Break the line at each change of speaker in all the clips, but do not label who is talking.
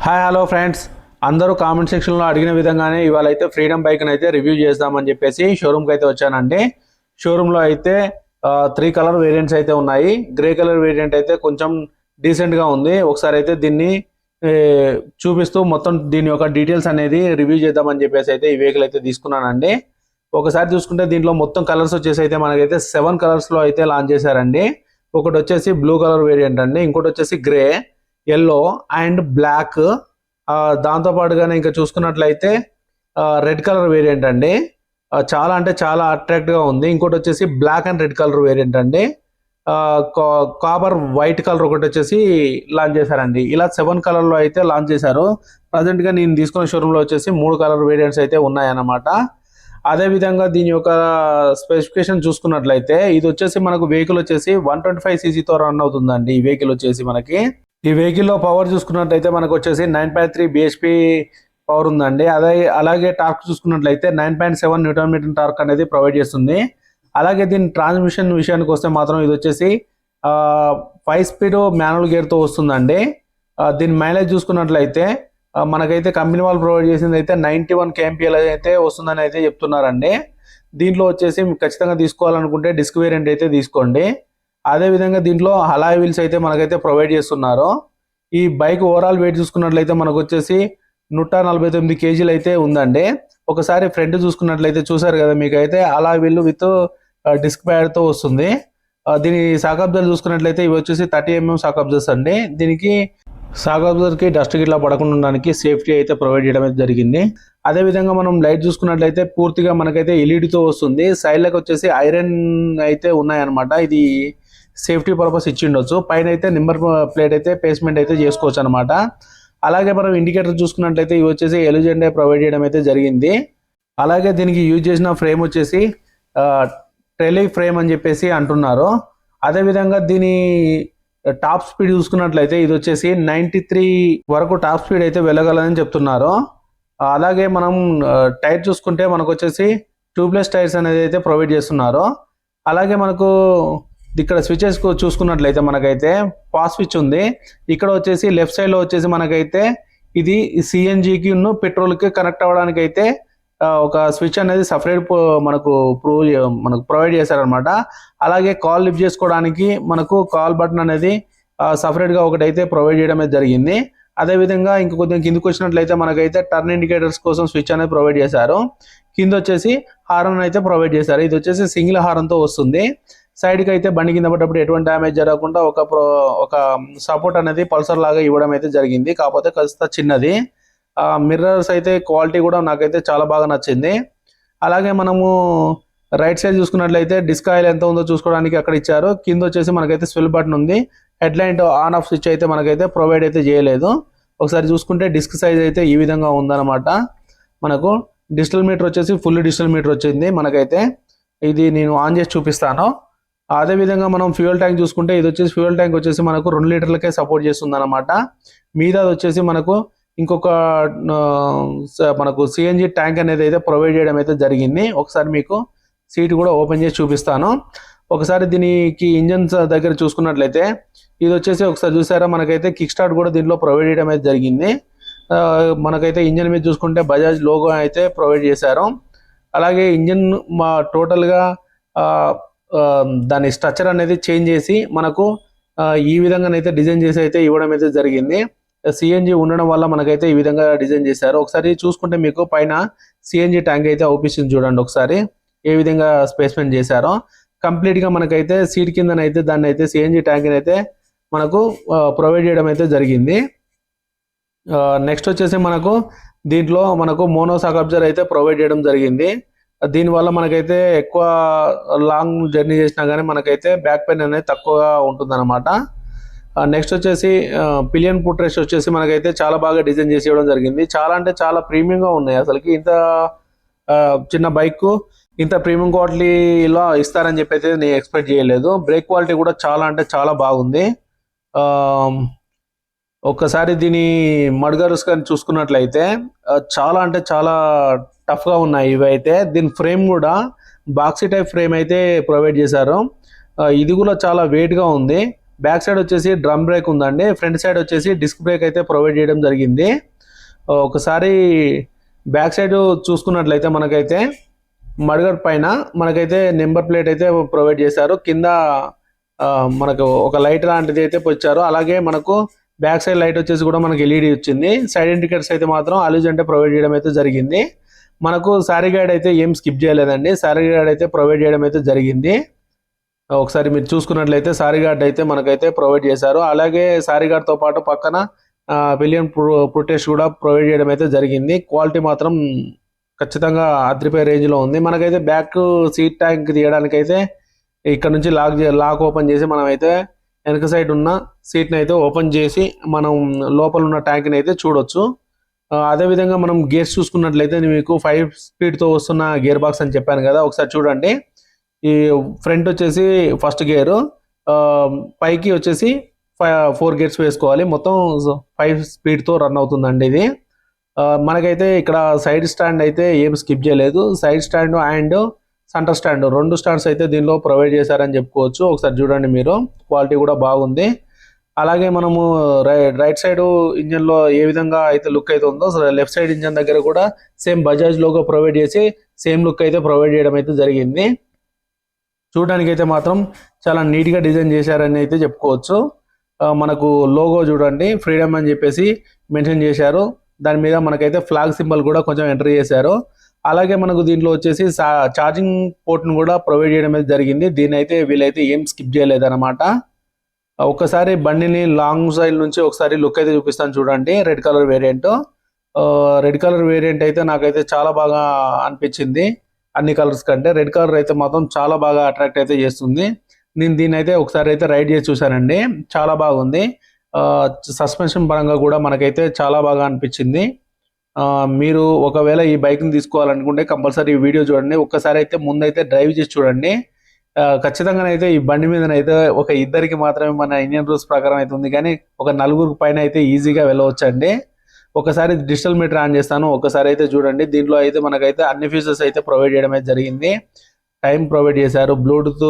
Hi hello friends, అందరూ comment సెక్షన్లో అడిగిన విధంగానే ఇవాళ అయితే ఫ్రీడమ్ బైక్ని అయితే రివ్యూ చేద్దామని చెప్పేసి షోరూమ్కి అయితే వచ్చానండి. షోరూంలో అయితే 3 కలర్ వేరియంట్స్ అయితే ఉన్నాయి. గ్రే కలర్ వేరియంట్ అయితే కొంచెం డీసెంట్గా ఉంది. ఒకసారి అయితే దీన్ని చూపిస్తూ మొత్తం దీని యొక్క డీటెయిల్స్ అనేది రివ్యూ చేద్దామని చెప్పేసి అయితే ఈ వెహికల్ అయితే తీసుకున్నానండి. ఒకసారి చూసుకుంటే దీంట్లో మొత్తం కలర్స్ వచ్చేసి అయితే మనకైతే 7 కలర్స్లో అయితే లాంచ్ చేశారండి. ఒకటి వచ్చేసి బ్లూ కలర్ వేరియంట్ అండి, ఇంకోటి వచ్చేసి గ్రే, ఎల్లో అండ్ బ్లాక్. దాంతోపాటుగానే ఇంకా చూసుకున్నట్లయితే రెడ్ కలర్ వేరియంట్ అండి. చాలా అంటే చాలా అట్రాక్ట్గా ఉంది. ఇంకోటి వచ్చేసి black and red colour variant అండి. కాపర్ వైట్ కలర్ ఒకటి వచ్చేసి లాంచ్ చేశారండి. ఇలా 7 కలర్లో అయితే లాంచ్ చేశారు. ప్రజెంట్గా నేను తీసుకున్న షోరూంలో వచ్చేసి 3 కలర్ వేరియంట్స్ అయితే ఉన్నాయన్నమాట. అదేవిధంగా దీని యొక్క స్పెసిఫికేషన్ చూసుకున్నట్లయితే ఇది వచ్చేసి మనకు వెహికల్ వచ్చేసి 125 cc రన్ అవుతుందండి. ఈ వెహికల్ వచ్చేసి మనకి ఈ వెహికల్లో పవర్ చూసుకున్నట్లయితే మనకు వచ్చేసి 9.3 bhp పవర్ ఉందండి. అలాగే టార్క్ చూసుకున్నట్లయితే 9.7 Nm టార్క్ అనేది ప్రొవైడ్ చేస్తుంది. అలాగే దీని ట్రాన్స్మిషన్ విషయానికి వస్తే మాత్రం ఇది వచ్చేసి 5 స్పీడ్ మాన్యువల్ గేర్తో వస్తుందండి. దీని మైలేజ్ చూసుకున్నట్లయితే మనకైతే కంపెనీ వాళ్ళు ప్రొవైడ్ చేసింది అయితే 91 kmpl అయితే వస్తుందని అయితే చెప్తున్నారండి. దీంట్లో వచ్చేసి ఖచ్చితంగా తీసుకోవాలనుకుంటే డిస్క్ వేరియంట్ అయితే తీసుకోండి. అదేవిధంగా దీంట్లో అలాయ్ వీల్స్ అయితే మనకైతే ప్రొవైడ్ చేస్తున్నారు. ఈ బైక్ ఓవరాల్ వెయిట్ చూసుకున్నట్లయితే మనకు వచ్చేసి 149 kg అయితే ఉందండి. ఒకసారి ఫ్రంట్ చూసుకున్నట్లయితే చూసారు కదా, మీకైతే అలాయ్ వీల్ విత్ డిస్క్ ప్యాడ్తో వస్తుంది. దీని షాక్ అబ్జర్వర్ చూసుకున్నట్లయితే ఇవి వచ్చేసి 30 mm షాక్ అబ్జర్వర్స్ అండి. దీనికి షాక్ అబ్జర్వర్కి డస్ట్ గిట్లా పడకుండా ఉండడానికి సేఫ్టీ అయితే ప్రొవైడ్ చేయడం అయితే జరిగింది. అదేవిధంగా మనం లైట్ చూసుకున్నట్లయితే పూర్తిగా మనకైతే ఎల్ఈడితో వస్తుంది. సైడ్లకు వచ్చేసి ఐరన్ అయితే ఉన్నాయన్నమాట. ఇది సేఫ్టీ పర్పస్ ఇచ్చి ఉండొచ్చు. పైన అయితే నెంబర్ ప్లేట్ అయితే పేస్మెంట్ అయితే చేసుకోవచ్చు అనమాట. అలాగే మనం ఇండికేటర్ చూసుకున్నట్లయితే ఇవి వచ్చేసి ఎలిజెండే ప్రొవైడ్ చేయడం అయితే జరిగింది. అలాగే దీనికి యూజ్ చేసిన ఫ్రేమ్ వచ్చేసి టెలి ఫ్రేమ్ అని చెప్పేసి అంటున్నారు. అదేవిధంగా దీని టాప్ స్పీడ్ చూసుకున్నట్లయితే ఇది వచ్చేసి 93 వరకు టాప్ స్పీడ్ అయితే వెళ్ళగలదని చెప్తున్నారు. అలాగే మనం టైర్ చూసుకుంటే మనకు వచ్చేసి ట్యూబ్లెస్ టైర్స్ అనేది అయితే ప్రొవైడ్ చేస్తున్నారు. అలాగే మనకు ఇక్కడ స్విచెస్ చూసుకున్నట్లయితే మనకైతే పాస్ స్విచ్ ఉంది. ఇక్కడ వచ్చేసి లెఫ్ట్ సైడ్లో వచ్చేసి మనకైతే ఇది సిఎన్జికి పెట్రోల్కి కనెక్ట్ అవ్వడానికి అయితే ఒక స్విచ్ అనేది సపరేట్ మనకు ప్రొవైడ్ చేశారనమాట. అలాగే కాల్ లిఫ్ట్ చేసుకోవడానికి మనకు కాల్ బటన్ అనేది సపరేట్గా ఒకటైతే ప్రొవైడ్ చేయడం జరిగింది. అదేవిధంగా ఇంక కొద్దిగా కిందకి వచ్చినట్లయితే మనకైతే టర్న్ ఇండికేటర్స్ కోసం స్విచ్ అనేది ప్రొవైడ్ చేశారు. కింద వచ్చేసి హారన్ అయితే ప్రొవైడ్ చేశారు. ఇది వచ్చేసి సింగిల్ హారన్తో వస్తుంది. సైడ్కి అయితే బండి కింద పడ్డప్పుడు ఎటువంటి డ్యామేజ్ జరగకుండా ఒక సపోర్ట్ అనేది పల్సర్ లాగా ఇవ్వడం అయితే జరిగింది. కాకపోతే కాస్త చిన్నది. మిర్రర్స్ అయితే క్వాలిటీ కూడా నాకైతే చాలా బాగా నచ్చింది. అలాగే మనము రైట్ సైడ్ చూసుకున్నట్లయితే డిస్క్ ఆయిల్ ఎంత ఉందో చూసుకోవడానికి అక్కడ ఇచ్చారు. కింద వచ్చేసి మనకైతే స్విల్ బటన్ ఉంది. Head light on off switch అయితే మనకైతే ప్రొవైడ్ అయితే చేయలేదు. ఒకసారి చూసుకుంటే డిస్క్ సైజ్ అయితే ఈ విధంగా ఉందన్నమాట. మనకు డిజిటల్ మీటర్ వచ్చేసి ఫుల్ డిజిటల్ మీటర్ వచ్చింది మనకైతే. ఇది నేను ఆన్ చేసి చూపిస్తాను. అదేవిధంగా మనం ఫ్యూయల్ ట్యాంక్ చూసుకుంటే ఇది వచ్చేసి ఫ్యూయల్ ట్యాంక్ వచ్చేసి మనకు 2 లీటర్లకే సపోర్ట్ చేస్తుంది అనమాట. మీద వచ్చేసి మనకు ఇంకొక మనకు సిఎన్జి ట్యాంక్ అనేది అయితే ప్రొవైడ్ చేయడం అయితే జరిగింది. ఒకసారి మీకు సీట్ కూడా ఓపెన్ చేసి చూపిస్తాను. ఒకసారి దీనికి ఇంజన్స్ దగ్గర చూసుకున్నట్లయితే ఇది వచ్చేసి ఒకసారి చూసారా, మనకైతే కిక్ స్టార్ట్ కూడా దీంట్లో ప్రొవైడ్ చేయడం అయితే జరిగింది. మనకైతే ఇంజన్ మీద చూసుకుంటే బజాజ్ లోగో అయితే ప్రొవైడ్ చేశారు. అలాగే ఇంజన్ టోటల్గా దాని స్ట్రక్చర్ అనేది చేంజ్ చేసి మనకు ఈ విధంగానైతే డిజైన్ చేసి అయితే ఇవ్వడం అయితే జరిగింది. సిఎన్జి ఉండడం వల్ల మనకైతే ఈ విధంగా డిజైన్ చేశారు. ఒకసారి చూసుకుంటే మీకు పైన సిఎన్జి ట్యాంక్ అయితే అవుపిస్తుంది చూడండి. ఒకసారి ఏ విధంగా స్పేస్మెంట్ చేశారో కంప్లీట్గా మనకైతే సీట్ కిందనైతే దాన్ని అయితే సిఎన్జి ట్యాంక్ అయితే మనకు ప్రొవైడ్ చేయడం అయితే జరిగింది. నెక్స్ట్ వచ్చేసి మనకు దీంట్లో మనకు మోనో షాక్ అబ్జర్వర్ అయితే ప్రొవైడ్ చేయడం జరిగింది. దీనివల్ల మనకైతే ఎక్కువ లాంగ్ జర్నీ చేసినా కానీ మనకైతే బ్యాక్ పెయిన్ అనేది తక్కువగా ఉంటుందన్నమాట. నెక్స్ట్ వచ్చేసి పిలియన్ ఫుట్ రెస్ట్ వచ్చేసి మనకైతే చాలా బాగా డిజైన్ చేసి ఇవ్వడం జరిగింది. చాలా అంటే చాలా ప్రీమియంగా ఉన్నాయి. అసలుకి ఇంత చిన్న బైక్ ఇంత ప్రీమియం క్వాలిటీలో ఇస్తారని చెప్పి అయితే నేను ఎక్స్పెక్ట్ చేయలేదు. బ్రేక్ క్వాలిటీ కూడా చాలా అంటే చాలా బాగుంది. ఒక్కసారి దీని మడ్గార్స్ కానీ చూసుకున్నట్లయితే చాలా అంటే చాలా టఫ్గా ఉన్నాయి ఇవి అయితే. దీని ఫ్రేమ్ కూడా బాక్సీ టైప్ ఫ్రేమ్ అయితే ప్రొవైడ్ చేశారు. ఇది కూడా చాలా వెయిట్గా ఉంది. బ్యాక్ సైడ్ వచ్చేసి డ్రమ్ బ్రేక్ ఉందండి. ఫ్రంట్ సైడ్ వచ్చేసి డిస్క్ బ్రేక్ అయితే ప్రొవైడ్ చేయడం జరిగింది. ఒకసారి బ్యాక్ సైడ్ చూసుకున్నట్లయితే మనకైతే మడగర్ పైన మనకైతే నెంబర్ ప్లేట్ అయితే ప్రొవైడ్ చేశారు. కింద మనకు ఒక లైట్ లాంటిది అయితే వచ్చారు. అలాగే మనకు బ్యాక్ సైడ్ లైట్ వచ్చేసి కూడా మనకి ఎల్ఈడి వచ్చింది. సైడ్ ఇండికేటర్స్ అయితే మాత్రం అలూజ్ అంటే ప్రొవైడ్ చేయడం అయితే జరిగింది. మనకు సారీ గైడ్ అయితే ఏం స్కిప్ చేయలేదండి. సారీ గైడ్ అయితే ప్రొవైడ్ చేయడం అయితే జరిగింది. ఒకసారి మీరు చూసుకున్నట్లయితే సారీ గార్డ్ అయితే మనకైతే ప్రొవైడ్ చేశారు. అలాగే సారీ గార్డ్తో పాటు పక్కన పిలియన్ ప్రొటెస్ట్ కూడా ప్రొవైడ్ చేయడం అయితే జరిగింది. క్వాలిటీ మాత్రం ఖచ్చితంగా అద్రిపోయే రేంజ్లో ఉంది. మనకైతే బ్యాక్ సీట్ ట్యాంక్ తీయడానికైతే ఇక్కడ నుంచి లాక్ ఓపెన్ చేసి మనం అయితే వెనక సైడ్ ఉన్న సీట్ని అయితే ఓపెన్ చేసి మనం లోపల ఉన్న ట్యాంక్ని అయితే చూడొచ్చు. అదేవిధంగా మనం గేర్స్ చూసుకున్నట్లయితే మీకు 5 స్పీడ్తో వస్తున్న గేర్ బాక్స్ అని చెప్పాను కదా, ఒకసారి చూడండి. ఈ ఫ్రంట్ వచ్చేసి ఫస్ట్ గేరు, పైకి వచ్చేసి 4 గేర్స్ వేసుకోవాలి. మొత్తం 5 స్పీడ్తో రన్ అవుతుందండి ఇది. మనకైతే ఇక్కడ సైడ్ స్టాండ్ అయితే ఏం స్కిప్ చేయలేదు. Side stand and centre stand 2 stands అయితే దీనిలో ప్రొవైడ్ చేశారని చెప్పుకోవచ్చు. ఒకసారి చూడండి మీరు, క్వాలిటీ కూడా బాగుంది. అలాగే మనము రైట్ సైడ్ ఇంజన్లో ఏ విధంగా అయితే లుక్ అయితే ఉందో లెఫ్ట్ సైడ్ ఇంజన్ దగ్గర కూడా సేమ్ బజాజ్ లోగో ప్రొవైడ్ చేసి సేమ్ లుక్ అయితే ప్రొవైడ్ చేయడం అయితే జరిగింది. చూడడానికి అయితే మాత్రం చాలా నీట్గా డిజైన్ చేశారని అయితే చెప్పుకోవచ్చు. మనకు లోగో చూడండి, ఫ్రీడమ్ అని చెప్పేసి మెన్షన్ చేశారు. దాని మీద మనకైతే ఫ్లాగ్ సింబల్ కూడా కొంచెం ఎంటర్ చేశారు. అలాగే మనకు దీంట్లో వచ్చేసి ఛార్జింగ్ పోర్ట్ను కూడా ప్రొవైడ్ చేయడం అయితే జరిగింది. దీని అయితే వీళ్ళైతే ఏం స్కిప్ చేయలేదన్నమాట. ఒక్కసారి బండిని లాంగ్ సైడ్ నుంచి ఒకసారి లుక్ అయితే చూపిస్తాను చూడండి. రెడ్ కలర్ వేరియంట్ అయితే నాకైతే చాలా బాగా అనిపించింది. అన్ని కలర్స్ కంటే రెడ్ కలర్ అయితే మాత్రం చాలా బాగా అట్రాక్ట్ అయితే చేస్తుంది. నేను దీన్ని అయితే ఒకసారి అయితే రైడ్ చేసి చూశానండి, చాలా బాగుంది. సస్పెన్షన్ పరంగా కూడా మనకైతే చాలా బాగా అనిపించింది. మీరు ఒకవేళ ఈ బైక్ని తీసుకోవాలనుకుంటే కంపల్సరీ ఈ వీడియో చూడండి. ఒక్కసారి అయితే ముందైతే డ్రైవ్ చేసి చూడండి. ఖచ్చితంగానైతే ఈ బండి మీదనైతే ఒక ఇద్దరికి మాత్రమే మన ఇండియన్ రూల్స్ ప్రకారం అయితే ఉంది, కానీ ఒక 4 పైన అయితే ఈజీగా వెళ్ళవచ్చండి. ఒకసారి డిజిటల్ మీటర్ ఆన్ చేస్తాను, ఒకసారి అయితే చూడండి. దీంట్లో అయితే మనకైతే అన్ని ఫీచర్స్ అయితే ప్రొవైడ్ చేయడం అయితే జరిగింది. టైం ప్రొవైడ్ చేశారు, బ్లూటూత్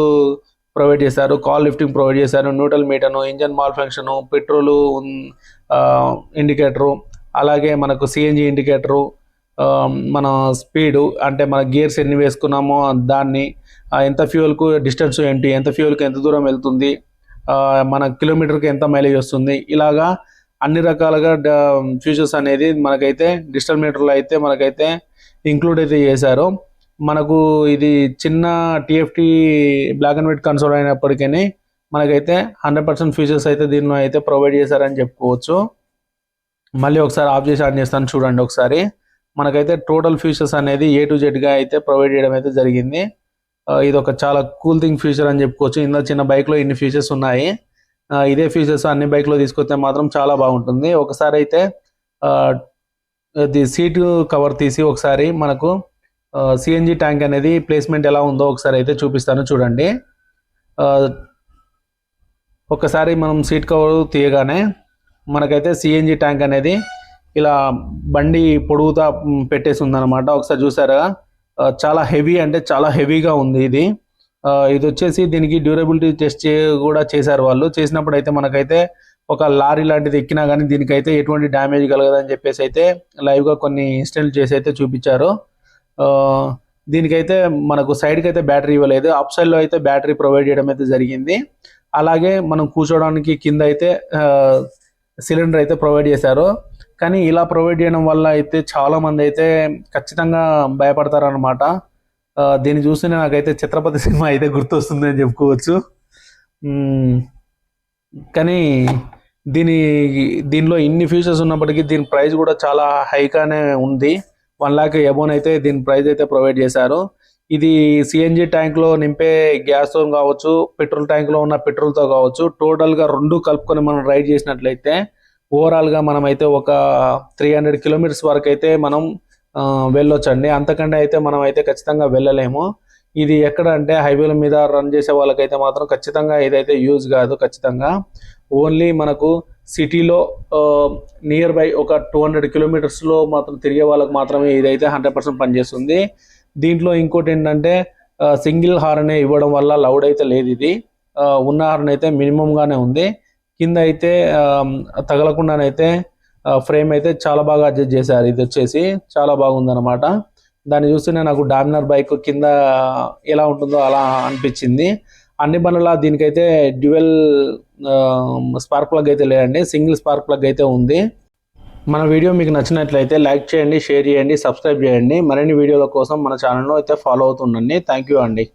ప్రొవైడ్ చేశారు, కాల్ లిఫ్టింగ్ ప్రొవైడ్ చేశారు, న్యూట్రల్ మీటర్ను, engine malfunction, petrol indicator, అలాగే మనకు సిఎన్జి ఇండికేటరు, మన స్పీడు అంటే మన గేర్స్ ఎన్ని వేసుకున్నామో దాన్ని, ఎంత ఫ్యూయల్కు డిస్టెన్స్ ఏంటి, ఎంత ఫ్యూయల్కి ఎంత దూరం వెళ్తుంది, మన కిలోమీటర్కి ఎంత మైలేజ్ వస్తుంది, ఇలాగా అన్ని రకాలుగా ఫీచర్స్ అనేది మనకైతే డిజిటల్ మీటర్లో అయితే మనకైతే ఇంక్లూడ్ అయితే చేశారు. మనకు ఇది చిన్న TFT black and white console అయినప్పటికీ మనకైతే 100% ఫీచర్స్ అయితే దీనిలో అయితే ప్రొవైడ్ చేశారని చెప్పుకోవచ్చు. మళ్ళీ ఒకసారి ఆఫ్ చేసి ఆన్ చేస్తాను చూడండి. ఒకసారి మనకైతే టోటల్ ఫీచర్స్ అనేది A to Z అయితే ప్రొవైడ్ చేయడం అయితే జరిగింది. ఇది ఒక చాలా కూల్ థింగ్ ఫీచర్ అని చెప్పుకోవచ్చు. ఇందులో చిన్న బైక్లో ఇన్ని ఫీచర్స్ ఉన్నాయి. ఇదే ఫీచర్స్ అన్ని బైక్లో తీసుకొస్తే మాత్రం చాలా బాగుంటుంది. ఒకసారి అయితే సీటు కవర్ తీసి ఒకసారి మనకు సిఎన్జి ట్యాంక్ అనేది ప్లేస్మెంట్ ఎలా ఉందో ఒకసారి అయితే చూపిస్తాను చూడండి. ఒకసారి మనం సీట్ కవర్ తీయగానే మనకైతే సిఎన్జి ట్యాంక్ అనేది ఇలా బండి పొడుగుతా పెట్టేసి ఉందన్నమాట. ఒకసారి చూసారా, చాలా హెవీ అంటే చాలా హెవీగా ఉంది ఇది. ఇది వచ్చేసి దీనికి డ్యూరబిలిటీ టెస్ట్ కూడా చేశారు వాళ్ళు. చేసినప్పుడు అయితే మనకైతే ఒక లారీ లాంటిది ఎక్కినా కానీ దీనికైతే ఎటువంటి డ్యామేజ్ కలగదని చెప్పేసి అయితే లైవ్గా కొన్ని ఇన్స్టెంట్ చేసి అయితే చూపించారు. దీనికైతే మనకు సైడ్కి అయితే బ్యాటరీ ఇవ్వలేదు, అప్ సైడ్లో అయితే బ్యాటరీ ప్రొవైడ్ చేయడం అయితే జరిగింది. అలాగే మనం కూర్చోడానికి కింద అయితే సిలిండర్ అయితే ప్రొవైడ్ చేశారు. కానీ ఇలా ప్రొవైడ్ చేయడం వల్ల అయితే చాలామంది అయితే ఖచ్చితంగా భయపడతారనమాట. దీన్ని చూస్తే నాకైతే ఛత్రపతి సినిమా అయితే గుర్తొస్తుంది అని చెప్పుకోవచ్చు. కానీ దీనిలో ఇన్ని ఫీచర్స్ ఉన్నప్పటికీ దీని ప్రైస్ కూడా చాలా హైగానే ఉంది. 1 lakh అబోన్ అయితే దీని ప్రైస్ అయితే ప్రొవైడ్ చేశారు. ఇది సిఎన్జి ట్యాంక్లో నింపే గ్యాస్తో కావచ్చు, పెట్రోల్ ట్యాంక్లో ఉన్న పెట్రోల్తో కావచ్చు, టోటల్గా 2 కలుపుకొని మనం రైడ్ చేసినట్లయితే ఓవరాల్గా మనమైతే ఒక 300 kilometers వరకు అయితే మనం వెళ్ళొచ్చండి. అంతకంటే అయితే మనం అయితే ఖచ్చితంగా వెళ్ళలేము. ఇది ఎక్కడ అంటే హైవేల మీద రన్ చేసే వాళ్ళకైతే మాత్రం ఖచ్చితంగా ఇదైతే యూజ్ కాదు. ఖచ్చితంగా ఓన్లీ మనకు సిటీలో నియర్ బై ఒక 200 kilometers మాత్రం తిరిగే వాళ్ళకి మాత్రమే ఇదైతే 100% పనిచేస్తుంది. దీంట్లో ఇంకోటి ఏంటంటే సింగిల్ హార్న్ ఇవ్వడం వల్ల లౌడ్ అయితే లేదు ఇది. ఉన్న హార్న్ అయితే మినిమంగానే ఉంది. కింద అయితే తగలకుండానైతే ఫ్రేమ్ అయితే చాలా బాగా అడ్జస్ట్ చేశారు. ఇది వచ్చేసి చాలా బాగుందన్నమాట. దాన్ని చూస్తూనే నాకు డామినర్ బైక్ కింద ఎలా ఉంటుందో అలా అనిపించింది. అన్ని బండ్ల దీనికైతే డ్యూయల్ స్పార్క్ ప్లగ్ అయితే లేదండి, సింగిల్ స్పార్క్ ప్లగ్ అయితే ఉంది. మన వీడియో మీకు నచ్చినట్లయితే లైక్ చేయండి, షేర్ చేయండి, సబ్స్క్రైబ్ చేయండి. మరిన్ని వీడియోల కోసం మన ఛానల్ను అయితే ఫాలో అవుతుండండి. థ్యాంక్ యూ అండి.